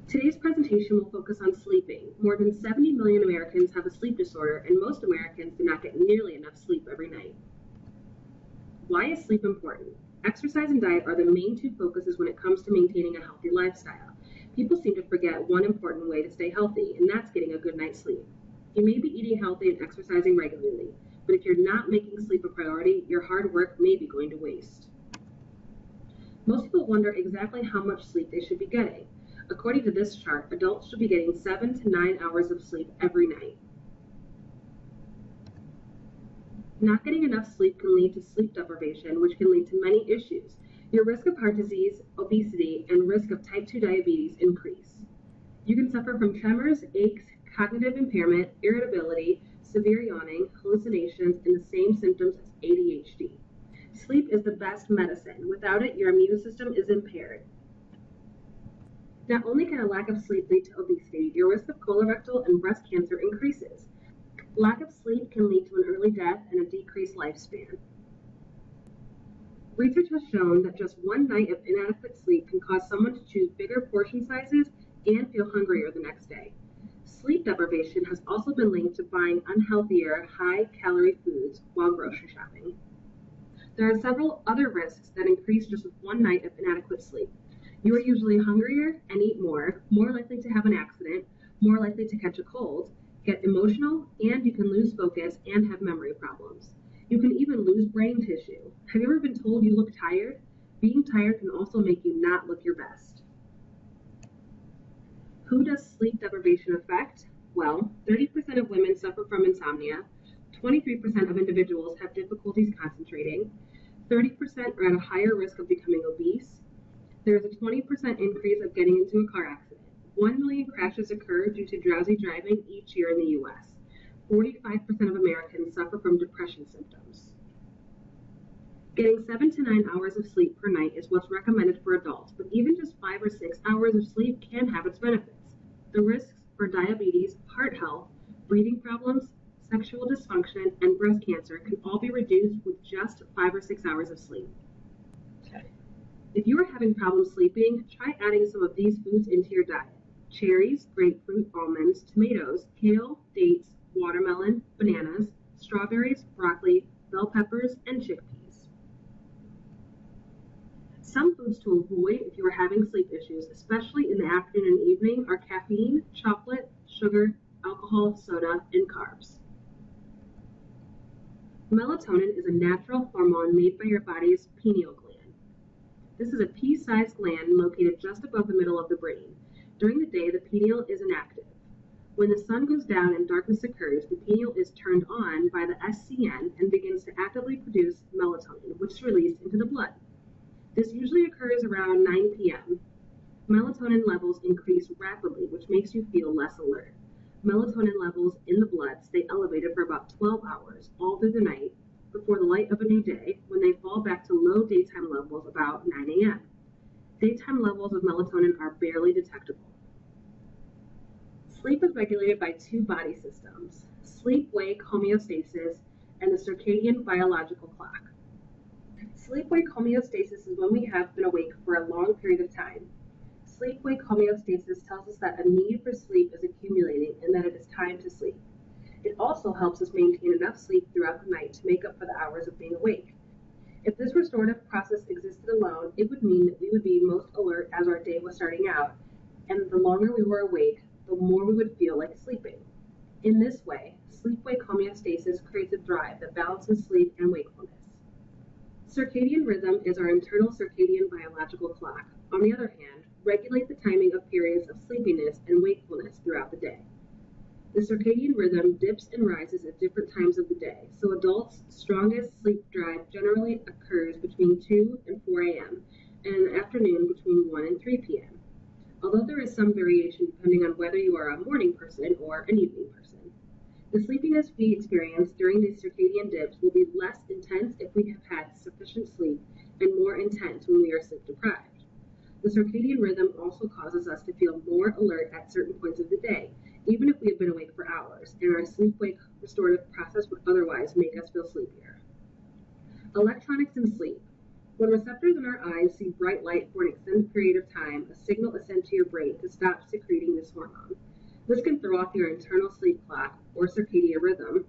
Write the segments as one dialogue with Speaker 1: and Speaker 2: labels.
Speaker 1: Today's presentation will focus on sleeping. More than 70 million Americans have a sleep disorder, and most Americans do not get nearly enough sleep every night. Why is sleep important? Exercise and diet are the main two focuses when it comes to maintaining a healthy lifestyle. People seem to forget one important way to stay healthy, and that's getting a good night's sleep. You may be eating healthy and exercising regularly, but if you're not making sleep a priority, your hard work may be going to waste. Most people wonder exactly how much sleep they should be getting. According to this chart, adults should be getting 7 to 9 hours of sleep every night. Not getting enough sleep can lead to sleep deprivation, which can lead to many issues. Your risk of heart disease, obesity, and risk of type 2 diabetes increase. You can suffer from tremors, aches, cognitive impairment, irritability, severe yawning, hallucinations, and the same symptoms as ADHD. Sleep is the best medicine. Without it, your immune system is impaired. Not only can a lack of sleep lead to obesity, your risk of colorectal and breast cancer increases. Lack of sleep can lead to an early death and a decreased lifespan. Research has shown that just one night of inadequate sleep can cause someone to choose bigger portion sizes and feel hungrier the next day. Sleep deprivation has also been linked to buying unhealthier, high-calorie foods while grocery shopping. There are several other risks that increase just with one night of inadequate sleep. You are usually hungrier and eat more likely to have an accident, more likely to catch a cold, get emotional, and you can lose focus and have memory problems. You can even lose brain tissue. Have you ever been told you look tired? Being tired can also make you not look your best. Who does sleep deprivation affect? Well, 30% of women suffer from insomnia, 23% of individuals have difficulties concentrating, 30% are at a higher risk of becoming obese. There is a 20% increase of getting into a car accident. 1 million crashes occur due to drowsy driving each year in the U.S. 45% of Americans suffer from depression symptoms. Getting 7 to 9 hours of sleep per night is what's recommended for adults, but even just 5 or 6 hours of sleep can have its benefits. The risks for diabetes, heart health, breathing problems, sexual dysfunction, and breast cancer can all be reduced with just 5 or 6 hours of sleep. If you are having problems sleeping, try adding some of these foods into your diet. Cherries, grapefruit, almonds, tomatoes, kale, dates, watermelon, bananas, strawberries, broccoli, bell peppers, and chickpeas. Some foods to avoid if you are having sleep issues, especially in the afternoon and evening, are caffeine, chocolate, sugar, alcohol, soda, and carbs. Melatonin is a natural hormone made by your body's pineal gland. This is a pea-sized gland located just above the middle of the brain. During the day, the pineal is inactive. When the sun goes down and darkness occurs, the pineal is turned on by the SCN and begins to actively produce melatonin, which is released into the blood. This usually occurs around 9 p.m. Melatonin levels increase rapidly, which makes you feel less alert. Melatonin levels in the blood stay elevated for about 12 hours, all through the night, before the light of a new day, when they fall back to low daytime levels about 9 a.m. Daytime levels of melatonin are barely detectable. Sleep is regulated by two body systems, sleep-wake homeostasis and the circadian biological clock. Sleep-wake homeostasis is when we have been awake for a long period of time. Sleep-wake homeostasis tells us that a need for sleep is accumulating and that it is time to sleep. It also helps us maintain enough sleep throughout the night to make up for the hours of being awake. If this restorative process existed alone, it would mean that we would be most alert as our day was starting out, and the longer we were awake, the more we would feel like sleeping. In this way, sleep-wake homeostasis creates a drive that balances sleep and wakefulness. Circadian rhythm is our internal circadian biological clock. On the other hand, regulate the timing of periods of sleepiness and wakefulness throughout the day. The circadian rhythm dips and rises at different times of the day, so adults' strongest sleep drive generally occurs between 2 and 4 a.m., and in the afternoon between 1 and 3 p.m., although there is some variation depending on whether you are a morning person or an evening person. The sleepiness we experience during these circadian dips will be less intense if we have had sufficient sleep and more intense when we are sleep deprived. The circadian rhythm also causes us to feel more alert at certain points of the day, even if we have been awake for hours, and our sleep-wake restorative process would otherwise make us feel sleepier. Electronics and sleep. When receptors in our eyes see bright light for an extended period of time, a signal is sent to your brain to stop secreting this hormone. This can throw off your internal sleep clock or circadian rhythm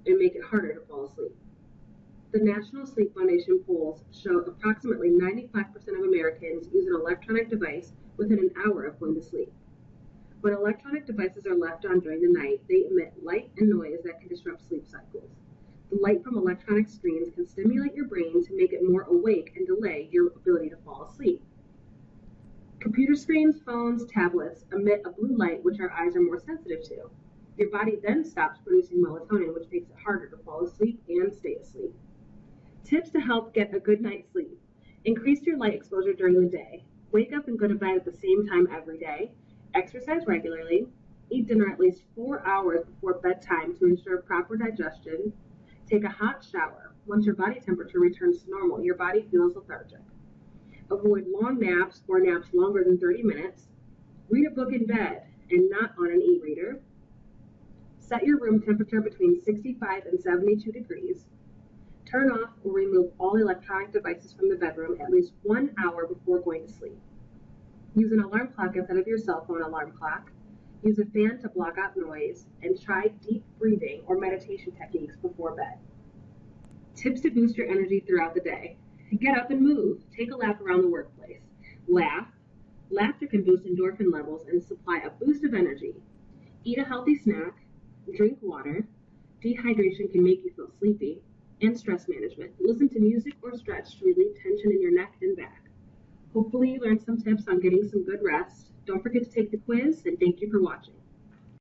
Speaker 1: and make it harder to fall asleep. The National Sleep Foundation polls show approximately 95% of Americans use an electronic device within an hour of going to sleep. When electronic devices are left on during the night, they emit light and noise that can disrupt sleep cycles. The light from electronic screens can stimulate your brain to make it more awake and delay your ability to fall asleep. Computer screens, phones, tablets emit a blue light which our eyes are more sensitive to. Your body then stops producing melatonin, which makes it harder to fall asleep and stay asleep. Tips to help get a good night's sleep. Increase your light exposure during the day. Wake up and go to bed at the same time every day. Exercise regularly. Eat dinner at least 4 hours before bedtime to ensure proper digestion. Take a hot shower. Once your body temperature returns to normal, your body feels lethargic. Avoid long naps or naps longer than 30 minutes. Read a book in bed and not on an e-reader. Set your room temperature between 65 and 72 degrees. Turn off or remove all electronic devices from the bedroom at least 1 hour before going to sleep. Use an alarm clock instead of your cell phone alarm clock. Use a fan to block out noise, and try deep breathing or meditation techniques before bed. Tips to boost your energy throughout the day. Get up and move. Take a lap around the workplace. Laugh. Laughter can boost endorphin levels and supply a boost of energy. Eat a healthy snack. Drink water. Dehydration can make you feel sleepy. And stress management. Listen to music or stretch to relieve tension in your neck and back. Hopefully you learned some tips on getting some good rest. Don't forget to take the quiz, and thank you for watching.